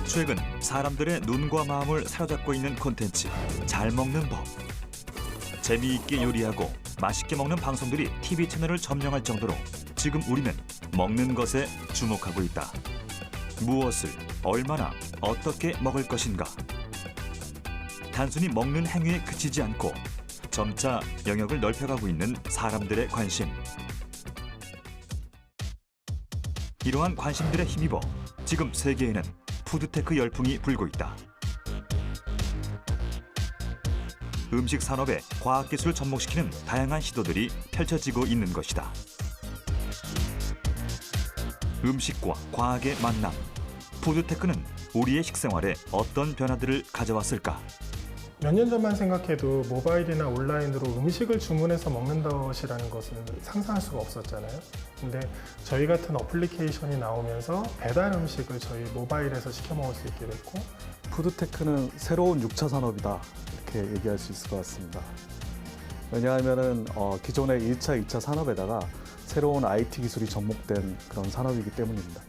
최근 사람들의 눈과 마음을 사로잡고 있는 콘텐츠, 잘 먹는 법. 재미있게 요리하고 맛있게 먹는 방송들이 TV 채널을 점령할 정도로 지금 우리는 먹는 것에 주목하고 있다. 무엇을, 얼마나, 어떻게 먹을 것인가. 단순히 먹는 행위에 그치지 않고 점차 영역을 넓혀가고 있는 사람들의 관심. 이러한 관심들에 힘입어 지금 세계에는 푸드테크 열풍이 불고 있다. 음식 산업에 과학기술을 접목시키는 다양한 시도들이 펼쳐지고 있는 것이다. 음식과 과학의 만남. 푸드테크는 우리의 식생활에 어떤 변화들을 가져왔을까? 몇 년 전만 생각해도 모바일이나 온라인으로 음식을 주문해서 먹는 것이라는 것은 상상할 수가 없었잖아요. 근데 저희 같은 어플리케이션이 나오면서 배달 음식을 저희 모바일에서 시켜 먹을 수 있게 됐고, 푸드테크는 새로운 6차 산업이다 이렇게 얘기할 수 있을 것 같습니다. 왜냐하면 기존의 1차, 2차 산업에다가 새로운 IT 기술이 접목된 그런 산업이기 때문입니다.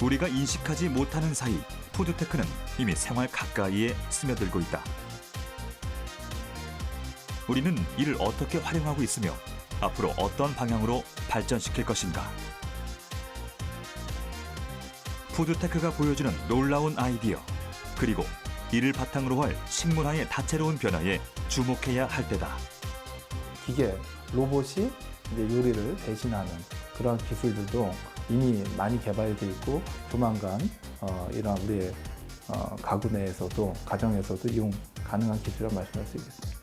우리가 인식하지 못하는 사이 푸드테크는 이미 생활 가까이에 스며들고 있다. 우리는 이를 어떻게 활용하고 있으며 앞으로 어떤 방향으로 발전시킬 것인가? 푸드테크가 보여주는 놀라운 아이디어, 그리고 이를 바탕으로 할 식문화의 다채로운 변화에 주목해야 할 때다. 기계, 로봇이 이제 요리를 대신하는 그런 기술들도 이미 많이 개발되어 있고 조만간 이러한 우리의 가구 내에서도 가정에서도 이용 가능한 기술이라고 말씀할 수 있겠습니다.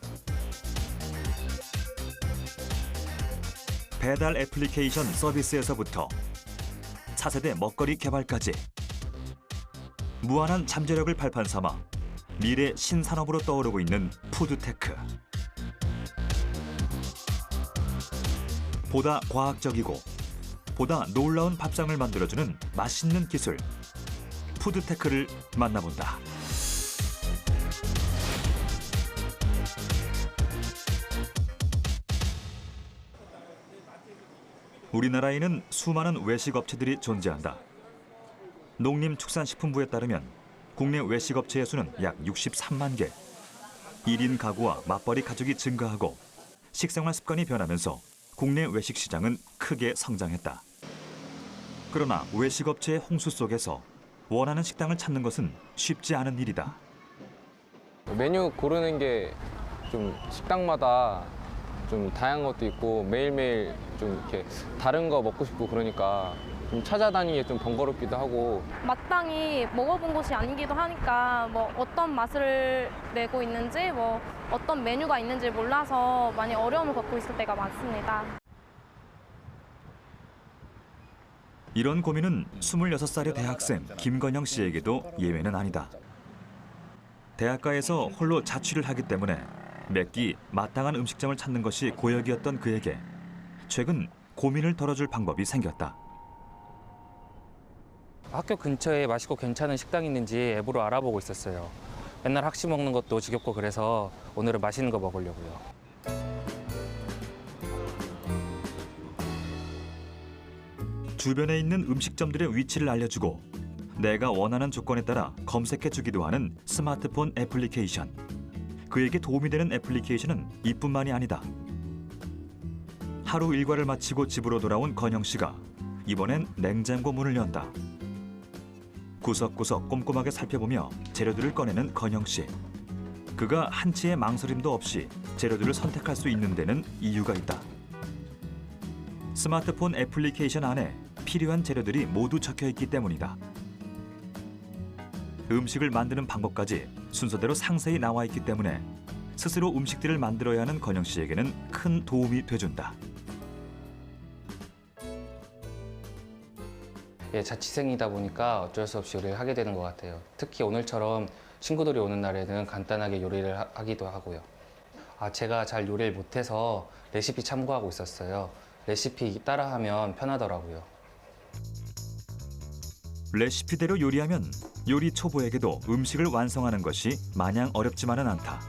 배달 애플리케이션 서비스에서부터 차세대 먹거리 개발까지 무한한 잠재력을 발판 삼아 미래 신산업으로 떠오르고 있는 푸드테크. 보다 과학적이고 보다 놀라운 밥상을 만들어주는 맛있는 기술, 푸드테크를 만나본다. 우리나라에는 수많은 외식업체들이 존재한다. 농림축산식품부에 따르면 국내 외식업체의 수는 약 63만 개. 1인 가구와 맞벌이 가족이 증가하고 식생활 습관이 변하면서 국내 외식 시장은 크게 성장했다. 그러나 외식업체의 홍수 속에서 원하는 식당을 찾는 것은 쉽지 않은 일이다. 메뉴 고르는 게 좀 식당마다 좀 다양한 것도 있고 매일매일 좀 이렇게 다른 거 먹고 싶고 그러니까 좀 찾아다니기 좀 번거롭기도 하고, 마땅히 먹어본 곳이 아니기도 하니까 뭐 어떤 맛을 내고 있는지 뭐 어떤 메뉴가 있는지 몰라서 많이 어려움을 겪고 있을 때가 많습니다. 이런 고민은 26살의 대학생 김건영 씨에게도 예외는 아니다. 대학가에서 홀로 자취를 하기 때문에 매끼 마땅한 음식점을 찾는 것이 고역이었던 그에게 최근 고민을 덜어줄 방법이 생겼다. 학교 근처에 맛있고 괜찮은 식당이 있는지 앱으로 알아보고 있었어요. 맨날 학식 먹는 것도 지겹고 그래서 오늘은 맛있는 거 먹으려고요. 주변에 있는 음식점들의 위치를 알려주고 내가 원하는 조건에 따라 검색해주기도 하는 스마트폰 애플리케이션. 그에게 도움이 되는 애플리케이션은 이뿐만이 아니다. 하루 일과를 마치고 집으로 돌아온 건영 씨가 이번엔 냉장고 문을 연다. 구석구석 꼼꼼하게 살펴보며 재료들을 꺼내는 건영 씨. 그가 한치의 망설임도 없이 재료들을 선택할 수 있는 데는 이유가 있다. 스마트폰 애플리케이션 안에 필요한 재료들이 모두 적혀 있기 때문이다. 음식을 만드는 방법까지 순서대로 상세히 나와 있기 때문에 스스로 음식들을 만들어야 하는 건영 씨에게는 큰 도움이 돼준다. 예, 자취생이다 보니까 어쩔 수 없이 요리를 하게 되는 것 같아요. 특히 오늘처럼 친구들이 오는 날에는 간단하게 요리를 하기도 하고요. 제가 잘 요리를 못해서 레시피 참고하고 있었어요. 레시피 따라하면 편하더라고요. 레시피대로 요리하면 요리 초보에게도 음식을 완성하는 것이 마냥 어렵지만은 않다.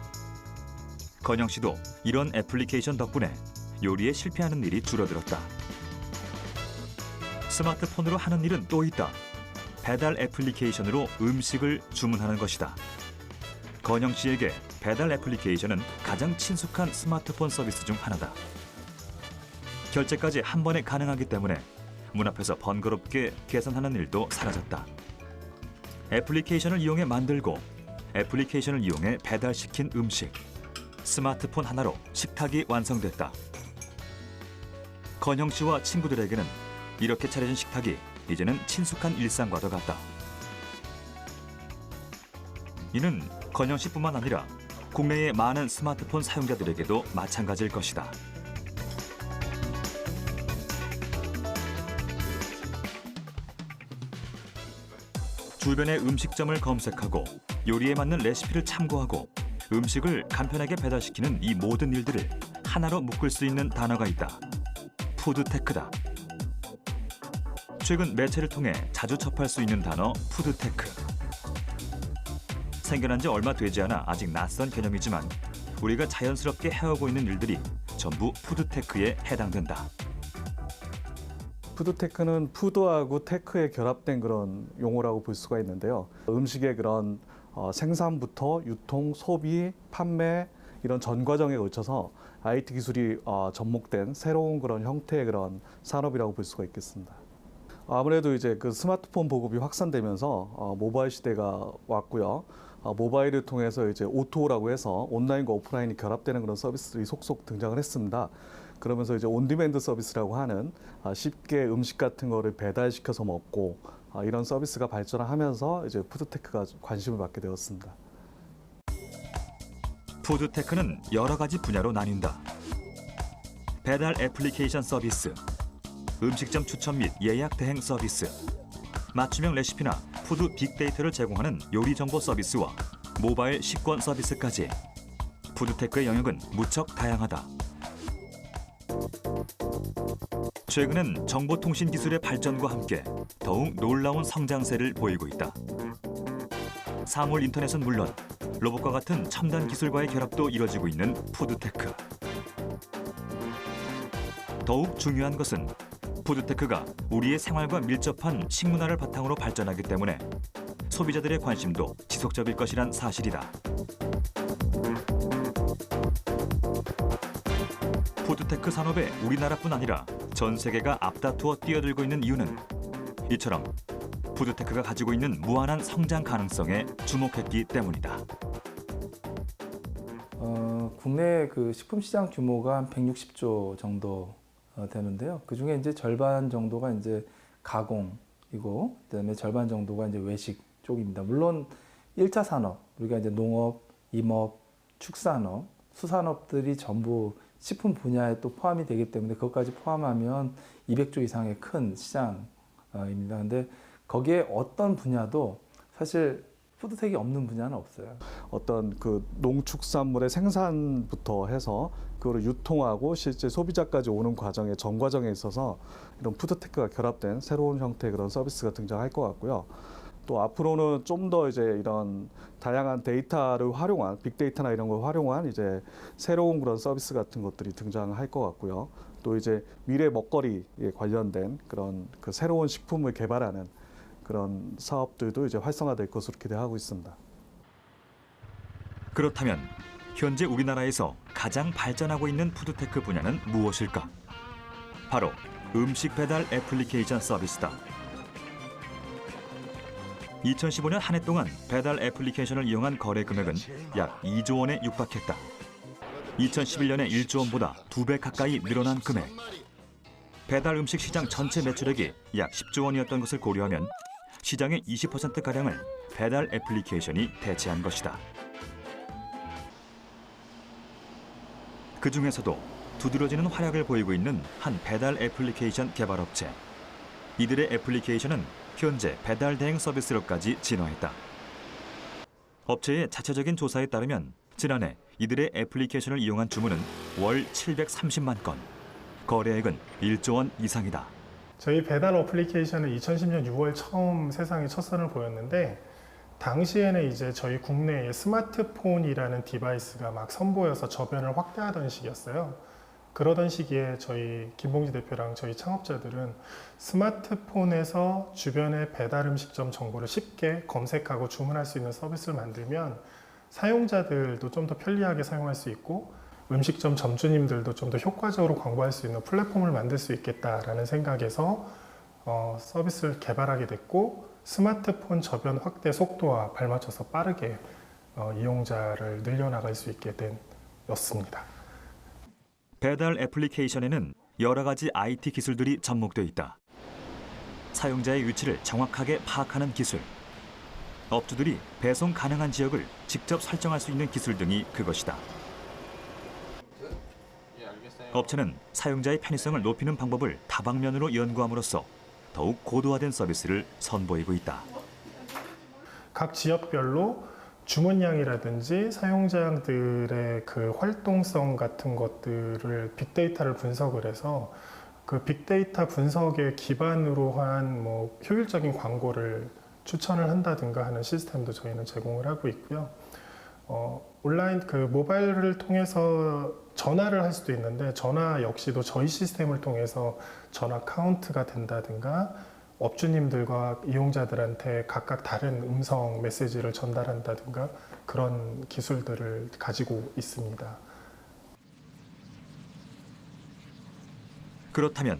건영 씨도 이런 애플리케이션 덕분에 요리에 실패하는 일이 줄어들었다. 스마트폰으로 하는 일은 또 있다. 배달 애플리케이션으로 음식을 주문하는 것이다. 건영 씨에게 배달 애플리케이션은 가장 친숙한 스마트폰 서비스 중 하나다. 결제까지 한 번에 가능하기 때문에 문 앞에서 번거롭게 계산하는 일도 사라졌다. 애플리케이션을 이용해 만들고 애플리케이션을 이용해 배달시킨 음식. 스마트폰 하나로 식탁이 완성됐다. 건영 씨와 친구들에게는 이렇게 차려진 식탁이 이제는 친숙한 일상과도 같다. 이는 건영 씨뿐만 아니라 국내의 많은 스마트폰 사용자들에게도 마찬가지일 것이다. 주변의 음식점을 검색하고 요리에 맞는 레시피를 참고하고 음식을 간편하게 배달시키는 이 모든 일들을 하나로 묶을 수 있는 단어가 있다. 푸드테크다. 최근 매체를 통해 자주 접할 수 있는 단어 푸드테크. 생겨난 지 얼마 되지 않아 아직 낯선 개념이지만 우리가 자연스럽게 해오고 있는 일들이 전부 푸드테크에 해당된다. 푸드테크는 푸드하고 테크에 결합된 그런 용어라고 볼 수가 있는데요. 음식의 그런 생산부터 유통, 소비, 판매 이런 전 과정에 걸쳐서 IT 기술이 접목된 새로운 그런 형태의 그런 산업이라고 볼 수가 있겠습니다. 아무래도 이제 그 스마트폰 보급이 확산되면서 모바일 시대가 왔고요. 모바일을 통해서 이제 O2O라고 해서 온라인과 오프라인이 결합되는 그런 서비스들이 속속 등장을 했습니다. 그러면서 이제 온디맨드 서비스라고 하는 쉽게 음식 같은 거를 배달시켜서 먹고 이런 서비스가 발전하면서 이제 푸드테크가 관심을 받게 되었습니다. 푸드테크는 여러 가지 분야로 나뉜다. 배달 애플리케이션 서비스, 음식점 추천 및 예약 대행 서비스, 맞춤형 레시피나 푸드 빅데이터를 제공하는 요리 정보 서비스와 모바일 식권 서비스까지 푸드테크의 영역은 무척 다양하다. 최근엔 정보통신 기술의 발전과 함께 더욱 놀라운 성장세를 보이고 있다. 사물 인터넷은 물론 로봇과 같은 첨단 기술과의 결합도 이뤄지고 있는 푸드테크. 더욱 중요한 것은 푸드테크가 우리의 생활과 밀접한 식문화를 바탕으로 발전하기 때문에 소비자들의 관심도 지속적일 것이란 사실이다. 푸드테크 산업에 우리나라뿐 아니라 전 세계가 앞다투어 뛰어들고 있는 이유는 이처럼 푸드테크가 가지고 있는 무한한 성장 가능성에 주목했기 때문이다. 국내 그 식품 시장 규모가 한 160조 정도 되는데요. 그 중에 이제 절반 정도가 이제 가공이고, 그다음에 절반 정도가 이제 외식 쪽입니다. 물론 1차 산업, 우리가 이제 농업, 임업, 축산업, 수산업들이 전부 식품 분야에 또 포함이 되기 때문에 그것까지 포함하면 200조 이상의 큰 시장입니다. 근데 거기에 어떤 분야도 사실 푸드텍이 없는 분야는 없어요. 어떤 그 농축산물의 생산부터 해서 그거를 유통하고 실제 소비자까지 오는 과정의 전 과정에 있어서 이런 푸드테크가 결합된 새로운 형태의 그런 서비스가 등장할 것 같고요. 또 앞으로는 좀 더 이제 이런 다양한 데이터를 활용한 빅데이터나 이런 걸 활용한 이제 새로운 그런 서비스 같은 것들이 등장할 것 같고요. 또 이제 미래 먹거리에 관련된 그런 그 새로운 식품을 개발하는 그런 사업들도 이제 활성화될 것으로 기대하고 있습니다. 그렇다면 현재 우리나라에서 가장 발전하고 있는 푸드테크 분야는 무엇일까? 바로 음식 배달 애플리케이션 서비스다. 2015년 한 해 동안 배달 애플리케이션을 이용한 거래 금액은 약 2조 원에 육박했다. 2011년의 1조 원보다 2배 가까이 늘어난 금액. 배달 음식 시장 전체 매출액이 약 10조 원이었던 것을 고려하면 시장의 20%가량을 배달 애플리케이션이 대체한 것이다. 그 중에서도 두드러지는 활약을 보이고 있는 한 배달 애플리케이션 개발업체. 이들의 애플리케이션은 현재 배달 대행 서비스로까지 진화했다. 업체의 자체적인 조사에 따르면 지난해 이들의 애플리케이션을 이용한 주문은 월 730만 건, 거래액은 1조 원 이상이다. 저희 배달 어플리케이션은 2010년 6월 처음 세상에 첫 선을 보였는데 당시에는 이제 저희 국내에 스마트폰이라는 디바이스가 막 선보여서 저변을 확대하던 시기였어요. 그러던 시기에 저희 김봉지 대표랑 저희 창업자들은 스마트폰에서 주변의 배달 음식점 정보를 쉽게 검색하고 주문할 수 있는 서비스를 만들면 사용자들도 좀 더 편리하게 사용할 수 있고 음식점 점주님들도 좀 더 효과적으로 광고할 수 있는 플랫폼을 만들 수 있겠다라는 생각에서 서비스를 개발하게 됐고 스마트폰 저변 확대 속도와 발맞춰서 빠르게 이용자를 늘려나갈 수 있게 된 였습니다. 배달 애플리케이션에는 여러 가지 IT 기술들이 접목돼 있다. 사용자의 위치를 정확하게 파악하는 기술, 업주들이 배송 가능한 지역을 직접 설정할 수 있는 기술 등이 그것이다. 업체는 사용자의 편의성을 높이는 방법을 다방면으로 연구함으로써 더욱 고도화된 서비스를 선보이고 있다. 각 지역별로 주문량이라든지 사용자들의 그 활동성 같은 것들을 빅데이터를 분석을 해서 그 빅데이터 분석에 기반으로 한 뭐 효율적인 광고를 추천을 한다든가 하는 시스템도 저희는 제공을 하고 있고요. 온라인 그 모바일을 통해서 전화를 할 수도 있는데 전화 역시도 저희 시스템을 통해서 전화 카운트가 된다든가 업주님들과 이용자들한테 각각 다른 음성 메시지를 전달한다든가 그런 기술들을 가지고 있습니다. 그렇다면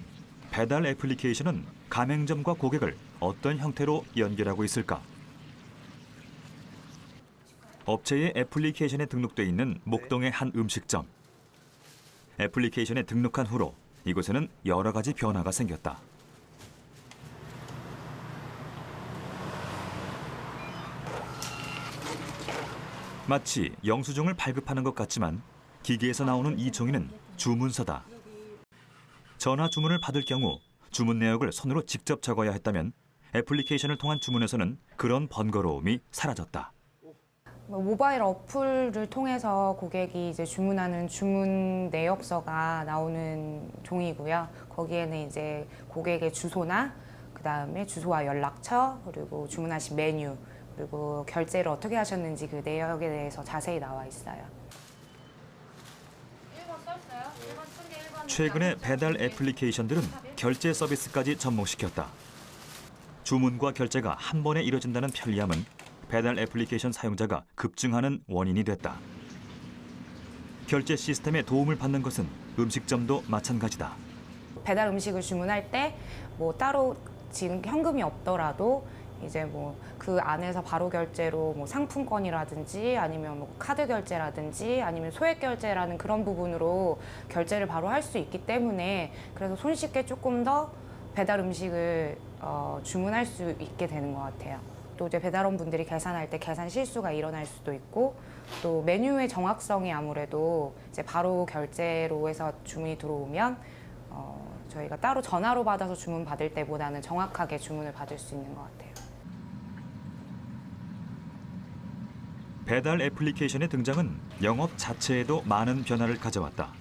배달 애플리케이션은 가맹점과 고객을 어떤 형태로 연결하고 있을까? 업체의 애플리케이션에 등록돼 있는 목동의 한 음식점. 애플리케이션에 등록한 후로 이곳에는 여러 가지 변화가 생겼다. 마치 영수증을 발급하는 것 같지만 기계에서 나오는 이 종이는 주문서다. 전화 주문을 받을 경우 주문 내역을 손으로 직접 적어야 했다면 애플리케이션을 통한 주문에서는 그런 번거로움이 사라졌다. 모바일 어플을 통해서 고객이 이제 주문하는 주문 내역서가 나오는 종이고요. 거기에는 이제 고객의 주소나 그다음에 주소와 연락처 그리고 주문하신 메뉴 그리고 결제를 어떻게 하셨는지 그 내역에 대해서 자세히 나와 있어요. 최근에 배달 애플리케이션들은 결제 서비스까지 접목시켰다. 주문과 결제가 한 번에 이뤄진다는 편리함은 배달 애플리케이션 사용자가 급증하는 원인이 됐다. 결제 시스템에 도움을 받는 것은 음식점도 마찬가지다. 배달 음식을 주문할 때 뭐 따로 지금 현금이 없더라도 이제 뭐 그 안에서 바로 결제로 뭐 상품권이라든지 아니면 뭐 카드 결제라든지 아니면 소액 결제라는 그런 부분으로 결제를 바로 할 수 있기 때문에 그래서 손쉽게 조금 더 배달 음식을 주문할 수 있게 되는 것 같아요. 또 이제 배달원 분들이 계산할 때 계산 실수가 일어날 수도 있고 또 메뉴의 정확성이 아무래도 이제 바로 결제로 해서 주문이 들어오면 저희가 따로 전화로 받아서 주문 받을 때보다는 정확하게 주문을 받을 수 있는 것 같아요. 배달 애플리케이션의 등장은 영업 자체에도 많은 변화를 가져왔다.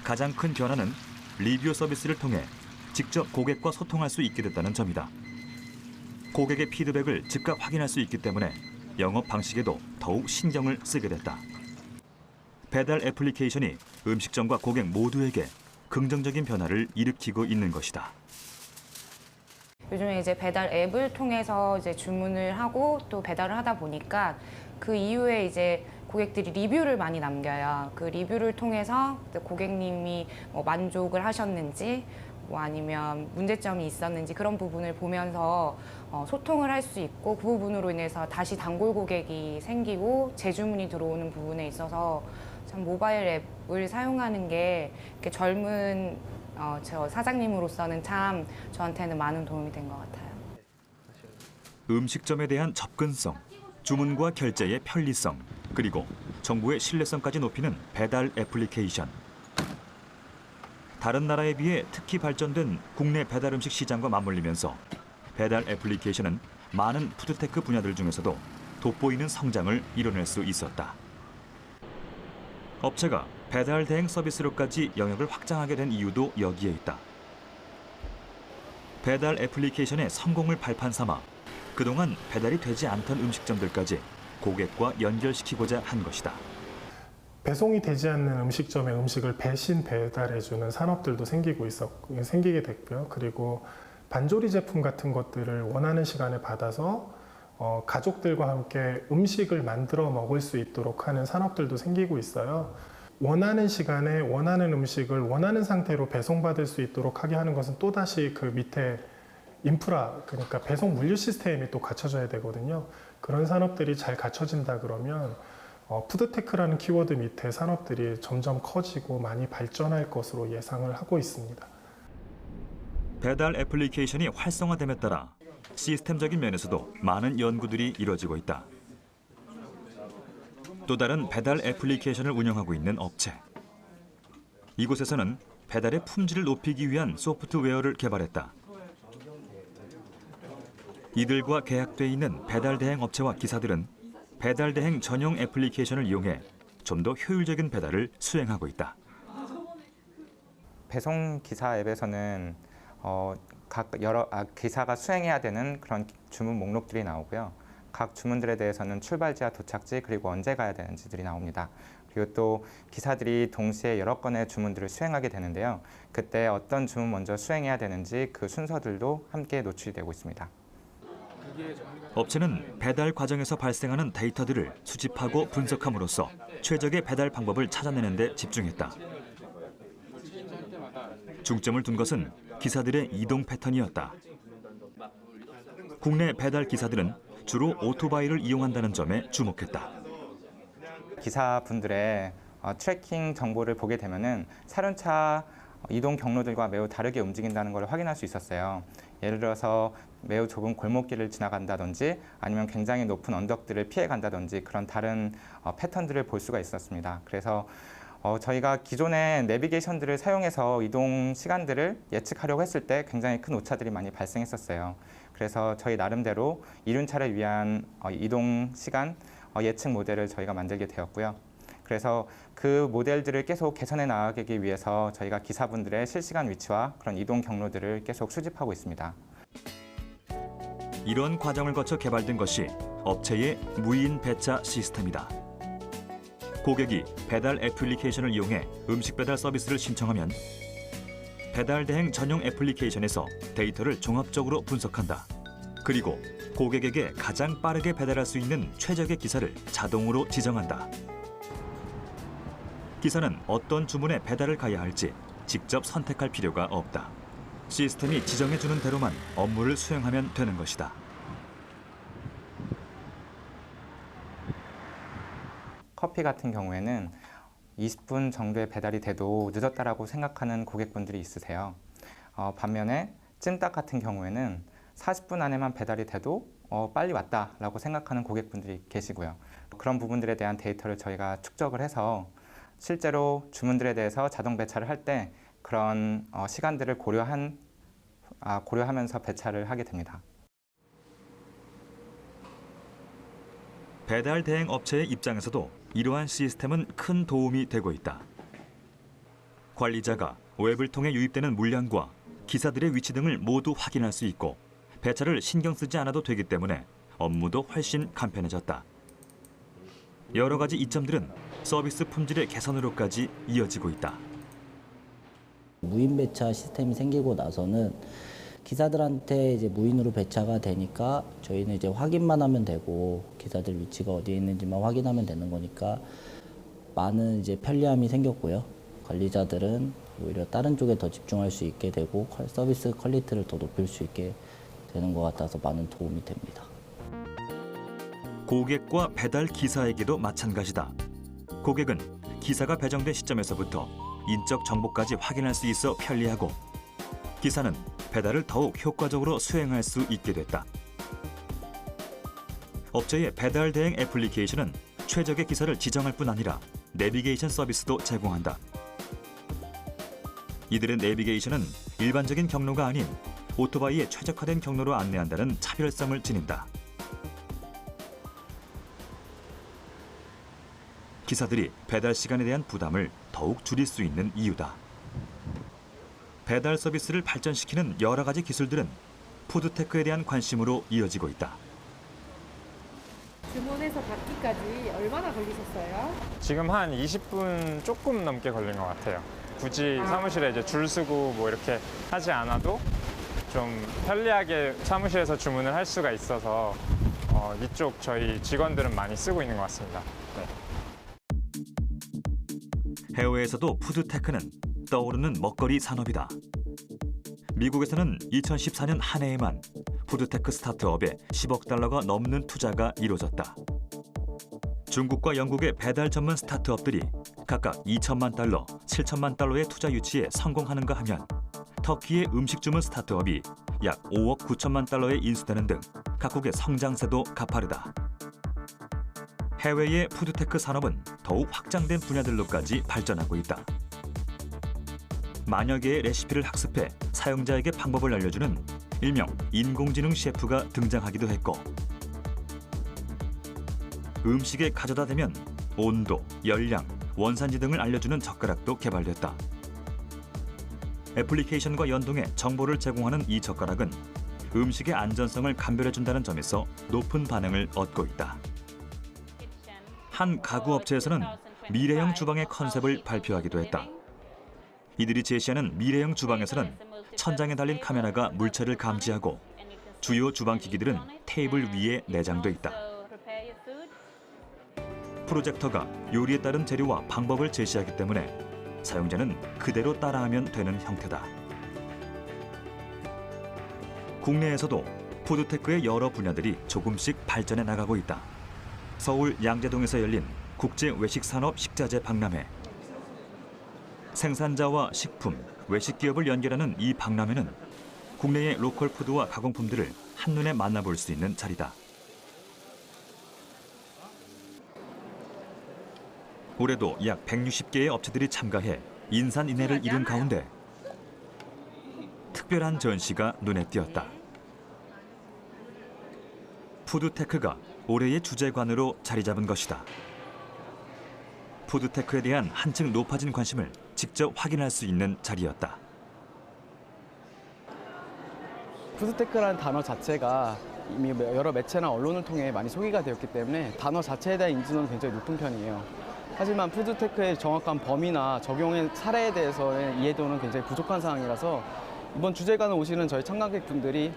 가장 큰 변화는 리뷰 서비스를 통해 직접 고객과 소통할 수 있게 됐다는 점이다. 고객의 피드백을 즉각 확인할 수 있기 때문에 영업 방식에도 더욱 신경을 쓰게 됐다. 배달 애플리케이션이 음식점과 고객 모두에게 긍정적인 변화를 일으키고 있는 것이다. 요즘에 이제 배달 앱을 통해서 이제 주문을 하고 또 배달을 하다 보니까 그 이후에 이제 고객들이 리뷰를 많이 남겨요. 그 리뷰를 통해서 고객님이 만족을 하셨는지 뭐 아니면 문제점이 있었는지 그런 부분을 보면서 소통을 할 수 있고 그 부분으로 인해서 다시 단골 고객이 생기고 재주문이 들어오는 부분에 있어서 참 모바일 앱을 사용하는 게 이렇게 젊은 저 사장님으로서는 참 저한테는 많은 도움이 된 것 같아요. 음식점에 대한 접근성, 주문과 결제의 편리성, 그리고 정보의 신뢰성까지 높이는 배달 애플리케이션. 다른 나라에 비해 특히 발전된 국내 배달 음식 시장과 맞물리면서 배달 애플리케이션은 많은 푸드테크 분야들 중에서도 돋보이는 성장을 이뤄낼 수 있었다. 업체가 배달 대행 서비스로까지 영역을 확장하게 된 이유도 여기에 있다. 배달 애플리케이션의 성공을 발판 삼아 그동안 배달이 되지 않던 음식점들까지 고객과 연결시키고자 한 것이다. 배송이 되지 않는 음식점의 음식을 배신 배달해주는 산업들도 생기게 됐고요. 그리고 반조리 제품 같은 것들을 원하는 시간에 받아서 가족들과 함께 음식을 만들어 먹을 수 있도록 하는 산업들도 생기고 있어요. 원하는 시간에 원하는 음식을 원하는 상태로 배송받을 수 있도록 하게 하는 것은 또다시 그 밑에 인프라, 그러니까 배송 물류 시스템이 또 갖춰져야 되거든요. 그런 산업들이 잘 갖춰진다 그러면 푸드테크라는 키워드 밑에 산업들이 점점 커지고 많이 발전할 것으로 예상을 하고 있습니다. 배달 애플리케이션이 활성화됨에 따라 시스템적인 면에서도 많은 연구들이 이루어지고 있다. 또 다른 배달 애플리케이션을 운영하고 있는 업체. 이곳에서는 배달의 품질을 높이기 위한 소프트웨어를 개발했다. 이들과 계약돼 있는 배달 대행 업체와 기사들은 배달 대행 전용 애플리케이션을 이용해 좀 더 효율적인 배달을 수행하고 있다. 배송 기사 앱에서는 여러 기사가 수행해야 되는 그런 주문 목록들이 나오고요. 각 주문들에 대해서는 출발지와 도착지 그리고 언제 가야 되는지들이 나옵니다. 그리고 또 기사들이 동시에 여러 건의 주문들을 수행하게 되는데요. 그때 어떤 주문 먼저 수행해야 되는지 그 순서들도 함께 노출이 되고 있습니다. 업체는 배달 과정에서 발생하는 데이터들을 수집하고 분석함으로써 최적의 배달 방법을 찾아내는 데 집중했다. 중점을 둔 것은 기사들의 이동 패턴이었다. 국내 배달 기사들은 주로 오토바이를 이용한다는 점에 주목했다. 기사분들의 트래킹 정보를 보게 되면은 사륜차 이동 경로들과 매우 다르게 움직인다는 걸 확인할 수 있었어요. 예를 들어서 매우 좁은 골목길을 지나간다든지 아니면 굉장히 높은 언덕들을 피해 간다든지 그런 다른 패턴들을 볼 수가 있었습니다. 그래서 저희가 기존의 내비게이션들을 사용해서 이동 시간들을 예측하려고 했을 때 굉장히 큰 오차들이 많이 발생했었어요. 그래서 저희 나름대로 이륜차를 위한 이동 시간 예측 모델을 저희가 만들게 되었고요. 그래서 그 모델들을 계속 개선해 나가기 위해서 저희가 기사분들의 실시간 위치와 그런 이동 경로들을 계속 수집하고 있습니다. 이런 과정을 거쳐 개발된 것이 업체의 무인 배차 시스템이다. 고객이 배달 애플리케이션을 이용해 음식 배달 서비스를 신청하면 배달 대행 전용 애플리케이션에서 데이터를 종합적으로 분석한다. 그리고 고객에게 가장 빠르게 배달할 수 있는 최적의 기사를 자동으로 지정한다. 기사는 어떤 주문에 배달을 가야 할지 직접 선택할 필요가 없다. 시스템이 지정해주는 대로만 업무를 수행하면 되는 것이다. 커피 같은 경우에는 20분 정도의 배달이 돼도 늦었다라고 생각하는 고객분들이 있으세요. 반면에 찜닭 같은 경우에는 40분 안에만 배달이 돼도 빨리 왔다라고 생각하는 고객분들이 계시고요. 그런 부분들에 대한 데이터를 저희가 축적을 해서 실제로 주문들에 대해서 자동 배차를 할 때 그런 시간들을 고려하면서 배차를 하게 됩니다. 배달 대행 업체의 입장에서도 이러한 시스템은 큰 도움이 되고 있다. 관리자가 웹을 통해 유입되는 물량과 기사들의 위치 등을 모두 확인할 수 있고 배차를 신경 쓰지 않아도 되기 때문에 업무도 훨씬 간편해졌다. 여러 가지 이점들은 서비스 품질의 개선으로까지 이어지고 있다. 무인 배차 시스템이 생기고 나서는 기사들한테 이제 무인으로 배차가 되니까 저희는 이제 확인만 하면 되고 기사들 위치가 어디에 있는지만 확인하면 되는 거니까 많은 이제 편리함이 생겼고요. 관리자들은 오히려 다른 쪽에 더 집중할 수 있게 되고 서비스 퀄리티를 더 높일 수 있게 되는 것 같아서 많은 도움이 됩니다. 고객과 배달 기사에게도 마찬가지다. 고객은 기사가 배정된 시점에서부터 인적 정보까지 확인할 수 있어 편리하고 기사는 배달을 더욱 효과적으로 수행할 수 있게 됐다. 업체의 배달 대행 애플리케이션은 최적의 기사를 지정할 뿐 아니라 내비게이션 서비스도 제공한다. 이들의 내비게이션은 일반적인 경로가 아닌 오토바이에 최적화된 경로로 안내한다는 차별성을 지닌다. 기사들이 배달 시간에 대한 부담을 더욱 줄일 수 있는 이유다. 배달 서비스를 발전시키는 여러 가지 기술들은 푸드테크에 대한 관심으로 이어지고 있다. 주문해서 받기까지 얼마나 걸리셨어요? 지금 한 20분 조금 넘게 걸린 것 같아요. 굳이 사무실에 이제 줄 서고 뭐 이렇게 하지 않아도 좀 편리하게 사무실에서 주문을 할 수가 있어서 이쪽 저희 직원들은 많이 쓰고 있는 것 같습니다. 네. 해외에서도 푸드테크는 떠오르는 먹거리 산업이다. 미국에서는 2014년 한 해에만 푸드테크 스타트업에 10억 달러가 넘는 투자가 이루어졌다. 중국과 영국의 배달 전문 스타트업들이 각각 2천만 달러, 7천만 달러의 투자 유치에 성공하는가 하면 터키의 음식 주문 스타트업이 약 5억 9천만 달러에 인수되는 등 각국의 성장세도 가파르다. 해외의 푸드테크 산업은 더욱 확장된 분야들로까지 발전하고 있다. 만여 개의 레시피를 학습해 사용자에게 방법을 알려주는 일명 인공지능 셰프가 등장하기도 했고, 음식에 가져다 대면 온도, 열량, 원산지 등을 알려주는 젓가락도 개발됐다. 애플리케이션과 연동해 정보를 제공하는 이 젓가락은 음식의 안전성을 감별해준다는 점에서 높은 반응을 얻고 있다. 한 가구 업체에서는 미래형 주방의 컨셉을 발표하기도 했다. 이들이 제시하는 미래형 주방에서는 천장에 달린 카메라가 물체를 감지하고 주요 주방 기기들은 테이블 위에 내장돼 있다. 프로젝터가 요리에 따른 재료와 방법을 제시하기 때문에 사용자는 그대로 따라하면 되는 형태다. 국내에서도 푸드테크의 여러 분야들이 조금씩 발전해 나가고 있다. 서울 양재동에서 열린 국제 외식산업 식자재 박람회. 생산자와 식품, 외식 기업을 연결하는 이 박람회는 국내의 로컬 푸드와 가공품들을 한눈에 만나볼 수 있는 자리다. 올해도 약 160개의 업체들이 참가해 인산인해를 이룬 가운데 특별한 전시가 눈에 띄었다. 푸드테크가 올해의 주제관으로 자리 잡은 것이다. 푸드테크에 대한 한층 높아진 관심을 직접 확인할 수 있는 자리였다. 푸드테크라는 단어 자체가 이미 여러 매체나 언론을 통해 많이 소개가 되었기 때문에 단어 자체에 대한 인지도는 굉장히 높은 편이에요. 하지만 푸드테크의 정확한 범위나 적용의 사례에 대해서의 이해도는 굉장히 부족한 상황이라서 이번 주제관을 오시는 저희 참관객분들이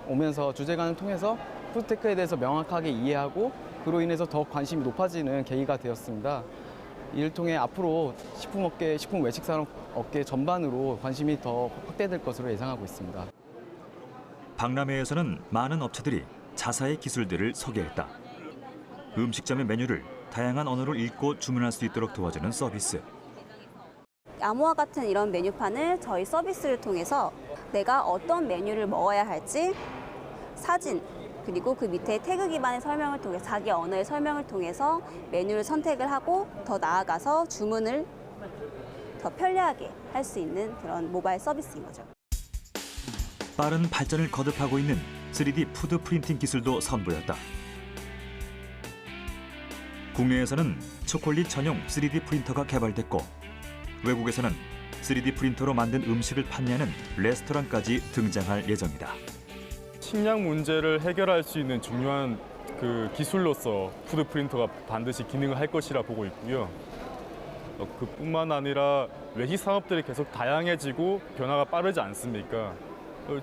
오면서 주제관을 통해서 푸드테크에 대해서 명확하게 이해하고 그로 인해서 더 관심이 높아지는 계기가 되었습니다. 이를 통해 앞으로 식품업계, 식품 외식산업 업계 전반으로 관심이 더 확대될 것으로 예상하고 있습니다. 박람회에서는 많은 업체들이 자사의 기술들을 소개했다. 음식점의 메뉴를 다양한 언어로 읽고 주문할 수 있도록 도와주는 서비스. 야모와 같은 이런 메뉴판을 저희 서비스를 통해서 내가 어떤 메뉴를 먹어야 할지 사진, 그리고 그 밑에 태그 기반의 설명을 통해 자기 언어의 설명을 통해서 메뉴를 선택을 하고 더 나아가서 주문을 더 편리하게 할 수 있는 그런 모바일 서비스인 거죠. 빠른 발전을 거듭하고 있는 3D 푸드 프린팅 기술도 선보였다. 국내에서는 초콜릿 전용 3D 프린터가 개발됐고 외국에서는 3D 프린터로 만든 음식을 판매하는 레스토랑까지 등장할 예정이다. 식량 문제를 해결할 수 있는 중요한 기술로서 푸드 프린터가 반드시 기능을 할 것이라 보고 있고요. 그뿐만 아니라 외식 산업들이 계속 다양해지고 변화가 빠르지 않습니까?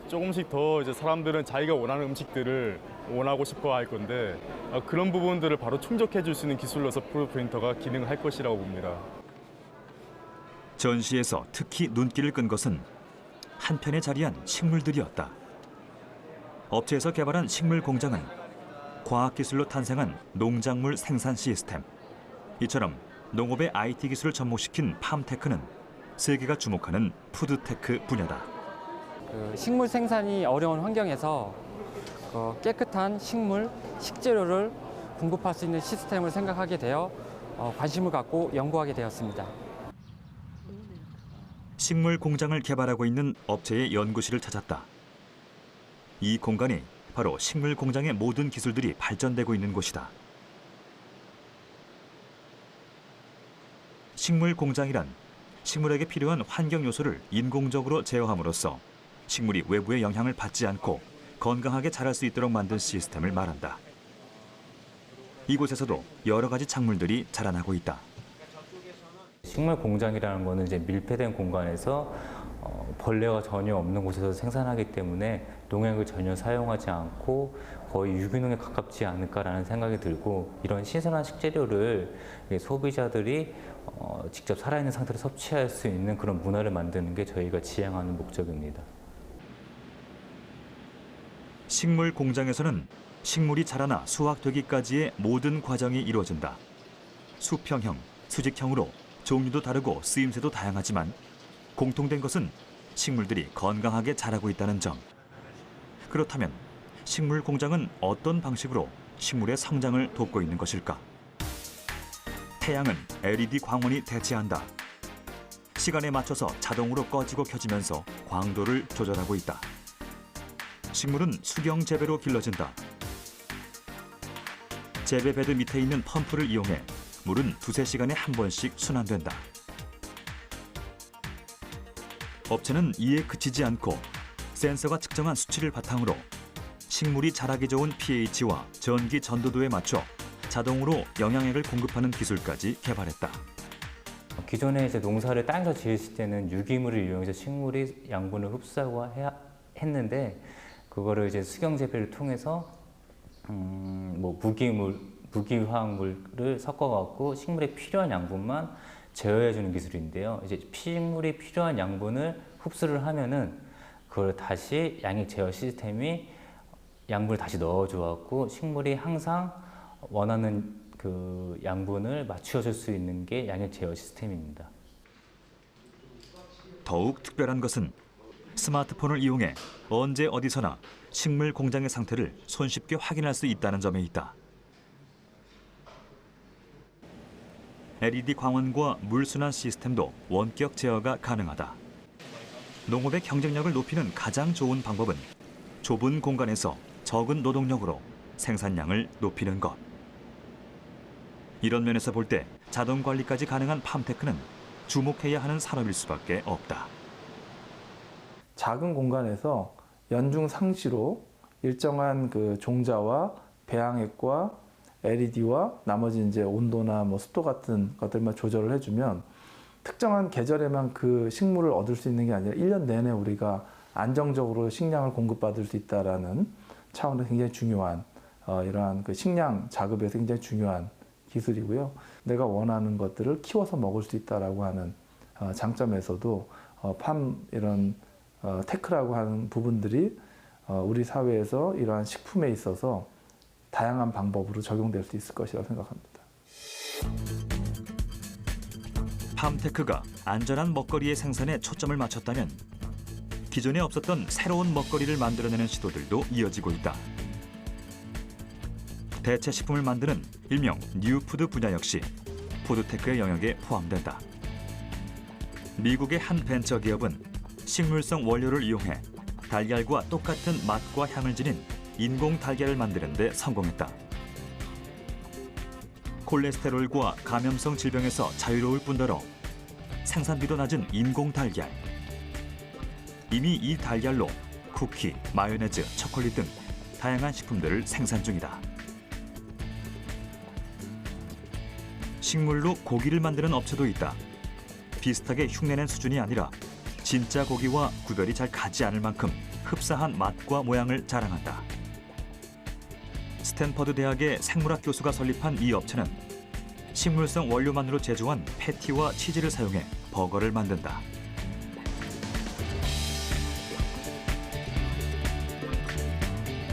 조금씩 더 이제 사람들은 자기가 원하는 음식들을 원하고 싶어 할 건데 그런 부분들을 바로 충족해 줄 수 있는 기술로서 푸드 프린터가 기능을 할 것이라고 봅니다. 전시에서 특히 눈길을 끈 것은 한편에 자리한 식물들이었다. 업체에서 개발한 식물 공장은 과학기술로 탄생한 농작물 생산 시스템. 이처럼 농업의 IT 기술을 접목시킨 팜테크는 세계가 주목하는 푸드테크 분야다. 식물 생산이 어려운 환경에서 깨끗한 식물, 식재료를 공급할 수 있는 시스템을 생각하게 되어 관심을 갖고 연구하게 되었습니다. 식물 공장을 개발하고 있는 업체의 연구실을 찾았다. 이 공간이 바로 식물 공장의 모든 기술들이 발전되고 있는 곳이다. 식물 공장이란 식물에게 필요한 환경 요소를 인공적으로 제어함으로써 식물이 외부의 영향을 받지 않고 건강하게 자랄 수 있도록 만든 시스템을 말한다. 이곳에서도 여러 가지 작물들이 자라나고 있다. 식물 공장이라는 거는 이제 밀폐된 공간에서 벌레가 전혀 없는 곳에서 생산하기 때문에 농약을 전혀 사용하지 않고 거의 유기농에 가깝지 않을까라는 생각이 들고, 이런 신선한 식재료를 소비자들이 직접 살아있는 상태로 섭취할 수 있는 그런 문화를 만드는 게 저희가 지향하는 목적입니다. 식물 공장에서는 식물이 자라나 수확되기까지의 모든 과정이 이루어진다. 수평형, 수직형으로 종류도 다르고 쓰임새도 다양하지만 공통된 것은 식물들이 건강하게 자라고 있다는 점. 그렇다면 식물 공장은 어떤 방식으로 식물의 성장을 돕고 있는 것일까? 태양은 LED 광원이 대체한다. 시간에 맞춰서 자동으로 꺼지고 켜지면서 광도를 조절하고 있다. 식물은 수경 재배로 길러진다. 재배 베드 밑에 있는 펌프를 이용해 물은 2~3시간에 한 번씩 순환된다. 업체는 이에 그치지 않고 센서가 측정한 수치를 바탕으로 식물이 자라기 좋은 pH와 전기 전도도에 맞춰 자동으로 영양액을 공급하는 기술까지 개발했다. 기존에 이제 농사를 땅에서 지으실 때는 유기물을 이용해서 식물이 양분을 흡수하고 했는데, 그거를 이제 수경 재배를 통해서 무기화학물을 섞어갖고 식물에 필요한 양분만 제어해주는 기술인데요. 이제 식물이 필요한 양분을 흡수를 하면은 그걸 다시 양액 제어 시스템이 양분을 다시 넣어줘갖고 식물이 항상 원하는 그 양분을 맞춰줄 수 있는 게 양액 제어 시스템입니다. 더욱 특별한 것은 스마트폰을 이용해 언제 어디서나 식물 공장의 상태를 손쉽게 확인할 수 있다는 점에 있다. LED 광원과 물순환 시스템도 원격 제어가 가능하다. 농업의 경쟁력을 높이는 가장 좋은 방법은 좁은 공간에서 적은 노동력으로 생산량을 높이는 것. 이런 면에서 볼 때 자동 관리까지 가능한 팜테크는 주목해야 하는 산업일 수밖에 없다. 작은 공간에서 연중 상시로 일정한 그 종자와 배양액과 LED와 나머지 이제 온도나 뭐 습도 같은 것들만 조절을 해주면 특정한 계절에만 그 식물을 얻을 수 있는 게 아니라 1년 내내 우리가 안정적으로 식량을 공급받을 수 있다라는 차원에서 굉장히 중요한 이러한 그 식량 작업에서 굉장히 중요한 기술이고요. 내가 원하는 것들을 키워서 먹을 수 있다라고 하는 장점에서도 팜 이런 테크라고 하는 부분들이 우리 사회에서 이러한 식품에 있어서 다양한 방법으로 적용될 수 있을 것이라고 생각합니다. 팜테크가 안전한 먹거리의 생산에 초점을 맞췄다면 기존에 없었던 새로운 먹거리를 만들어내는 시도들도 이어지고 있다. 대체 식품을 만드는 일명 뉴푸드 분야 역시 푸드테크의 영역에 포함된다. 미국의 한 벤처 기업은 식물성 원료를 이용해 달걀과 똑같은 맛과 향을 지닌 인공 달걀을 만드는 데 성공했다. 콜레스테롤과 감염성 질병에서 자유로울 뿐더러 생산비도 낮은 인공 달걀. 이미 이 달걀로 쿠키, 마요네즈, 초콜릿 등 다양한 식품들을 생산 중이다. 식물로 고기를 만드는 업체도 있다. 비슷하게 흉내낸 수준이 아니라 진짜 고기와 구별이 잘 가지 않을 만큼 흡사한 맛과 모양을 자랑한다. 스탠퍼드 대학의 생물학 교수가 설립한 이 업체는 식물성 원료만으로 제조한 패티와 치즈를 사용해 버거를 만든다.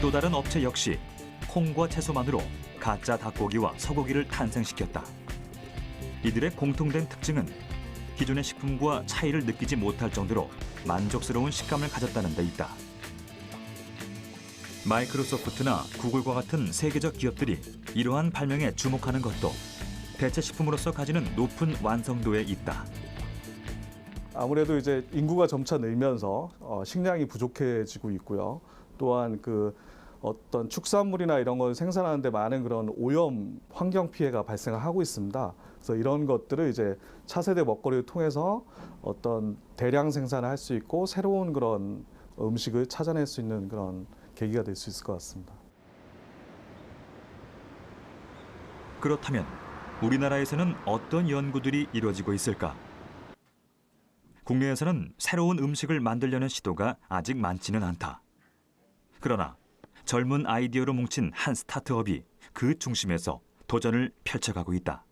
또 다른 업체 역시 콩과 채소만으로 가짜 닭고기와 소고기를 탄생시켰다. 이들의 공통된 특징은 기존의 식품과 차이를 느끼지 못할 정도로 만족스러운 식감을 가졌다는 데 있다. 마이크로소프트나 구글과 같은 세계적 기업들이 이러한 발명에 주목하는 것도 대체 식품으로서 가지는 높은 완성도에 있다. 아무래도 이제 인구가 점차 늘면서 식량이 부족해지고 있고요. 또한 그 어떤 축산물이나 이런 걸 생산하는데 많은 그런 오염 환경 피해가 발생하고 있습니다. 그래서 이런 것들을 이제 차세대 먹거리를 통해서 어떤 대량 생산을 할 수 있고 새로운 그런 음식을 찾아낼 수 있는 그런 계기가 될 수 있을 것 같습니다. 그렇다면 우리나라에서는 어떤 연구들이 이루어지고 있을까? 국내에서는 새로운 음식을 만들려는 시도가 아직 많지는 않다. 그러나 젊은 아이디어로 뭉친 한 스타트업이 그 중심에서 도전을 펼쳐가고 있다.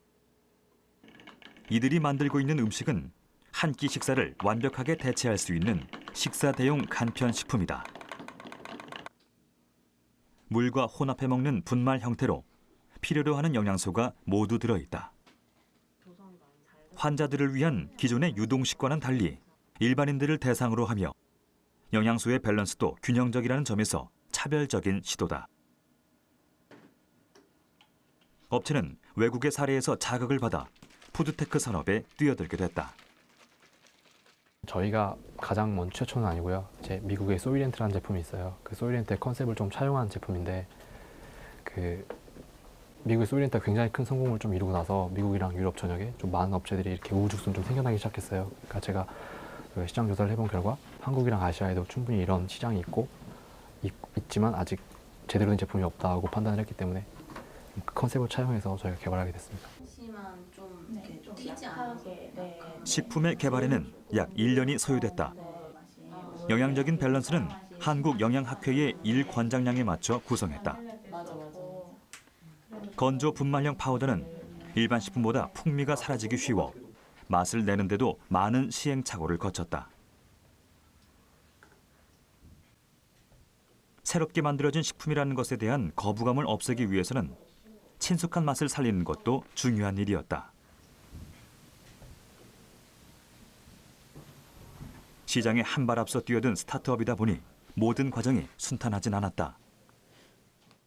이들이 만들고 있는 음식은 한 끼 식사를 완벽하게 대체할 수 있는 식사 대용 간편식품이다. 물과 혼합해 먹는 분말 형태로 필요로 하는 영양소가 모두 들어있다. 환자들을 위한 기존의 유동식과는 달리 일반인들을 대상으로 하며 영양소의 밸런스도 균형적이라는 점에서 차별적인 시도다. 업체는 외국의 사례에서 자극을 받아 푸드테크 산업에 뛰어들게 됐다. 저희가 가장 먼 최초는 아니고요. 제 미국의 소이렌트라는 제품이 있어요. 그 소이렌트의 컨셉을 좀 차용한 제품인데 그 미국의 소이렌트가 굉장히 큰 성공을 좀 이루고 나서 미국이랑 유럽 전역에 좀 많은 업체들이 이렇게 우후죽순 좀 생겨나기 시작했어요. 그러니까 제가 그 시장 조사를 해본 결과 한국이랑 아시아에도 충분히 이런 시장이 있지만 아직 제대로 된 제품이 없다고 판단을 했기 때문에 그 컨셉을 차용해서 저희가 개발하게 됐습니다. 식품의 개발에는 약 1년이 소요됐다. 영양적인 밸런스는 한국영양학회의 일권장량에 맞춰 구성했다. 건조 분말형 파우더는 일반 식품보다 풍미가 사라지기 쉬워 맛을 내는데도 많은 시행착오를 거쳤다. 새롭게 만들어진 식품이라는 것에 대한 거부감을 없애기 위해서는 친숙한 맛을 살리는 것도 중요한 일이었다. 시장에 한 발 앞서 뛰어든 스타트업이다 보니 모든 과정이 순탄하진 않았다.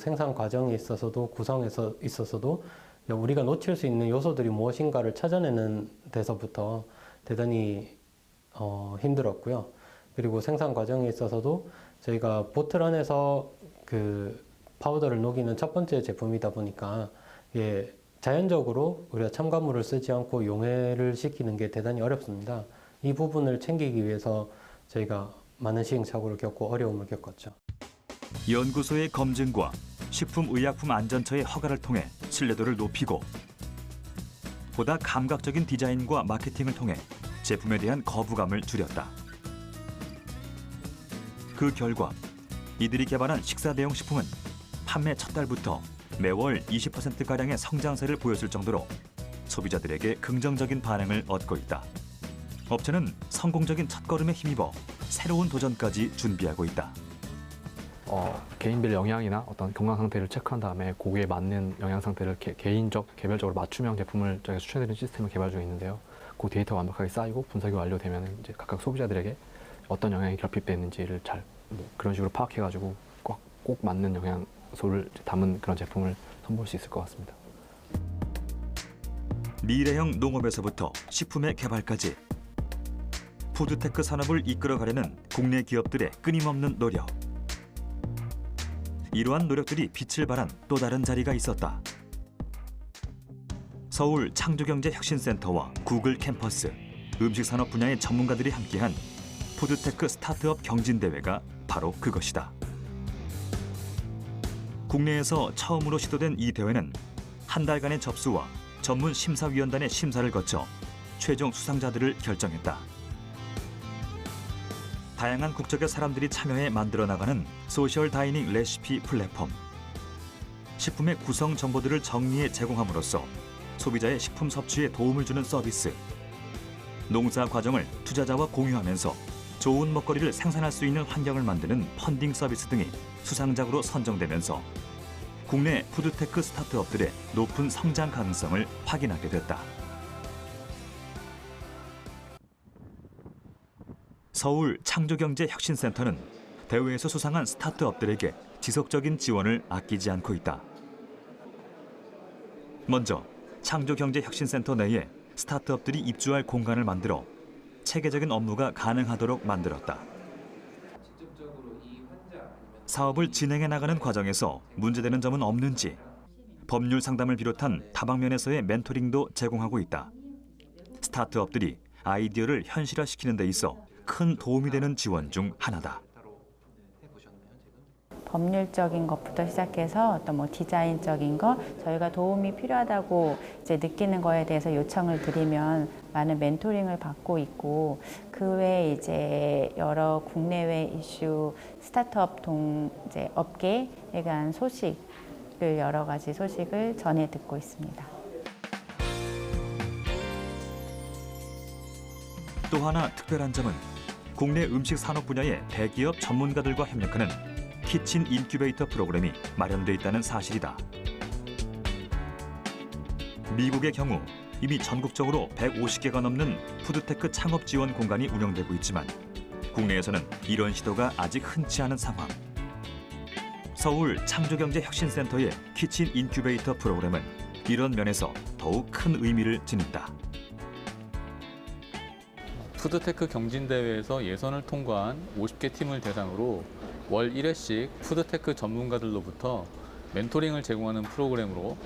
생산 과정에 있어서도 구성에서 있어서도 우리가 놓칠 수 있는 요소들이 무엇인가를 찾아내는 데서부터 대단히 힘들었고요. 그리고 생산 과정에 있어서도 저희가 보틀 안에서 그 파우더를 녹이는 첫 번째 제품이다 보니까 자연적으로 우리가 첨가물을 쓰지 않고 용해를 시키는 게 대단히 어렵습니다. 이 부분을 챙기기 위해서 저희가 많은 시행착오를 겪고 어려움을 겪었죠. 연구소의 검증과 식품의약품안전처의 허가를 통해 신뢰도를 높이고 보다 감각적인 디자인과 마케팅을 통해 제품에 대한 거부감을 줄였다. 그 결과 이들이 개발한 식사 대용 식품은 판매 첫 달부터 매월 20%가량의 성장세를 보였을 정도로 소비자들에게 긍정적인 반응을 얻고 있다. 업체는 성공적인 첫걸음에 힘입어 새로운 도전까지 준비하고 있다. 개인별 영양이나 어떤 건강 상태를 체크한 다음에 거기에 맞는 영양 상태를 개별적으로 맞춤형 제품을 저희가 추천해드리는 시스템을 개발 중에 있는데요. 그 데이터가 완벽하게 쌓이고 분석이 완료되면 이제 각각 소비자들에게 어떤 영양이 결핍됐는지를 잘 그런 식으로 파악해가지고 꼭 맞는 영양소를 담은 그런 제품을 선보일 수 있을 것 같습니다. 미래형 농업에서부터 식품의 개발까지 푸드테크 산업을 이끌어가려는 국내 기업들의 끊임없는 노력. 이러한 노력들이 빛을 발한 또 다른 자리가 있었다. 서울 창조경제혁신센터와 구글 캠퍼스, 음식산업 분야의 전문가들이 함께한 푸드테크 스타트업 경진대회가 바로 그것이다. 국내에서 처음으로 시도된 이 대회는 한 달간의 접수와 전문 심사위원단의 심사를 거쳐 최종 수상자들을 결정했다. 다양한 국적의 사람들이 참여해 만들어 나가는 소셜 다이닝 레시피 플랫폼. 식품의 구성 정보들을 정리해 제공함으로써 소비자의 식품 섭취에 도움을 주는 서비스. 농사 과정을 투자자와 공유하면서 좋은 먹거리를 생산할 수 있는 환경을 만드는 펀딩 서비스 등이 수상작으로 선정되면서 국내 푸드테크 스타트업들의 높은 성장 가능성을 확인하게 됐다. 서울 창조경제혁신센터는 대회에서 수상한 스타트업들에게 지속적인 지원을 아끼지 않고 있다. 먼저 창조경제혁신센터 내에 스타트업들이 입주할 공간을 만들어 체계적인 업무가 가능하도록 만들었다. 사업을 진행해 나가는 과정에서 문제되는 점은 없는지 법률 상담을 비롯한 다방면에서의 멘토링도 제공하고 있다. 스타트업들이 아이디어를 현실화시키는 데 있어 큰 도움이 되는 지원 중 하나다. 법률적인 것부터 시작해서 어떤 뭐 디자인적인 거 저희가 도움이 필요하다고 이제 느끼는 거에 대해서 요청을 드리면 많은 멘토링을 받고 있고 그 외에 이제 여러 국내외 이슈 스타트업 이제 업계에 관한 소식을 여러 가지 소식을 전해 듣고 있습니다. 또 하나 특별한 점은 국내 음식 산업 분야의 대기업 전문가들과 협력하는 키친 인큐베이터 프로그램이 마련돼 있다는 사실이다. 미국의 경우 이미 전국적으로 150개가 넘는 푸드테크 창업 지원 공간이 운영되고 있지만 국내에서는 이런 시도가 아직 흔치 않은 상황. 서울 창조경제혁신센터의 키친 인큐베이터 프로그램은 이런 면에서 더욱 큰 의미를 지닌다. 푸드테크 경진대회에서 예선을 통과한 50개 팀을 대상으로 월 1회씩 푸드테크 전문가들로부터 멘토링을 제공하는 프로그램으로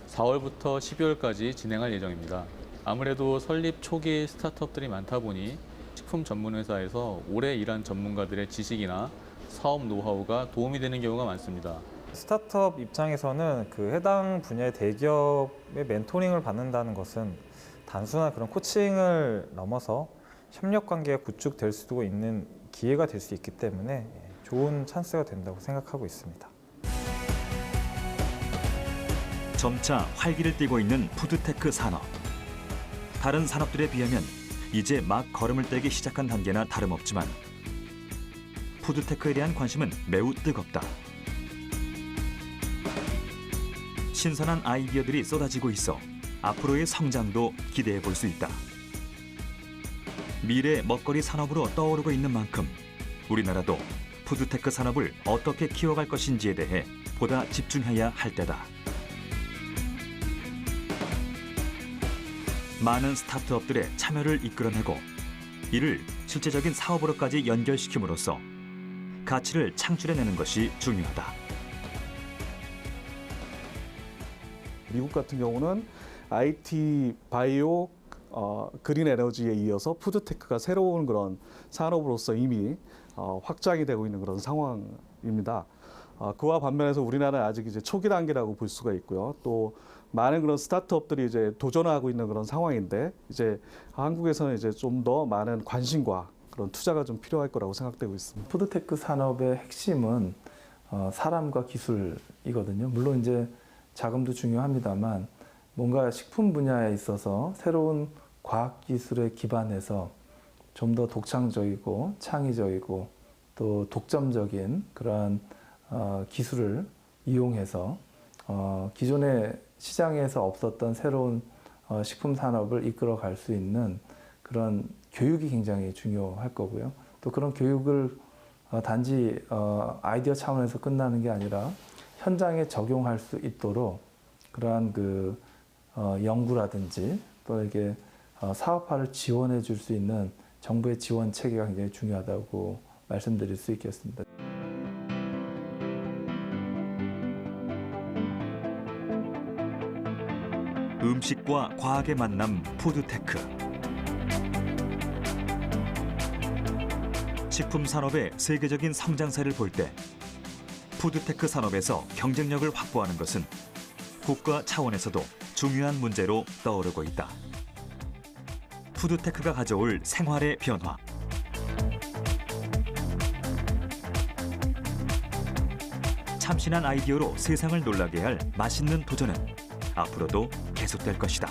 4월부터 12월까지 진행할 예정입니다. 아무래도 설립 초기 스타트업들이 많다 보니 식품 전문 회사에서 오래 일한 전문가들의 지식이나 사업 노하우가 도움이 되는 경우가 많습니다. 스타트업 입장에서는 그 해당 분야의 대기업의 멘토링을 받는다는 것은 단순한 그런 코칭을 넘어서 협력 관계가 구축될 수도 있는 기회가 될 수 있기 때문에 좋은 찬스가 된다고 생각하고 있습니다. 점차 활기를 띠고 있는 푸드테크 산업. 다른 산업들에 비하면 이제 막 걸음을 떼기 시작한 단계나 다름없지만 푸드테크에 대한 관심은 매우 뜨겁다. 신선한 아이디어들이 쏟아지고 있어 앞으로의 성장도 기대해 볼 수 있다. 미래 먹거리 산업으로 떠오르고 있는 만큼 우리나라도 푸드테크 산업을 어떻게 키워갈 것인지에 대해 보다 집중해야 할 때다. 많은 스타트업들의 참여를 이끌어내고 이를 실제적인 사업으로까지 연결시킴으로써 가치를 창출해내는 것이 중요하다. 미국 같은 경우는 IT, 바이오, 그린 에너지에 이어서 푸드테크가 새로운 그런 산업으로서 이미 확장이 되고 있는 그런 상황입니다. 그와 반면에서 우리나라는 아직 이제 초기 단계라고 볼 수가 있고요. 또 많은 그런 스타트업들이 이제 도전하고 있는 그런 상황인데 이제 한국에서는 이제 좀 더 많은 관심과 그런 투자가 좀 필요할 거라고 생각되고 있습니다. 푸드테크 산업의 핵심은 사람과 기술이거든요. 물론 이제 자금도 중요합니다만 뭔가 식품 분야에 있어서 새로운 과학 기술에 기반해서 좀 더 독창적이고 창의적이고 또 독점적인 그러한 기술을 이용해서 기존의 시장에서 없었던 새로운 식품 산업을 이끌어 갈 수 있는 그런 교육이 굉장히 중요할 거고요. 또 그런 교육을 단지 아이디어 차원에서 끝나는 게 아니라 현장에 적용할 수 있도록 그러한 그 연구라든지 또 이게 사업화를 지원해 줄 수 있는 정부의 지원 체계가 굉장히 중요하다고 말씀드릴 수 있겠습니다. 음식과 과학의 만남 푸드테크. 식품 산업의 세계적인 성장세를 볼 때 푸드테크 산업에서 경쟁력을 확보하는 것은 국가 차원에서도 중요한 문제로 떠오르고 있다. 푸드테크가 가져올 생활의 변화. 참신한 아이디어로 세상을 놀라게 할 맛있는 도전은 앞으로도 계속될 것이다.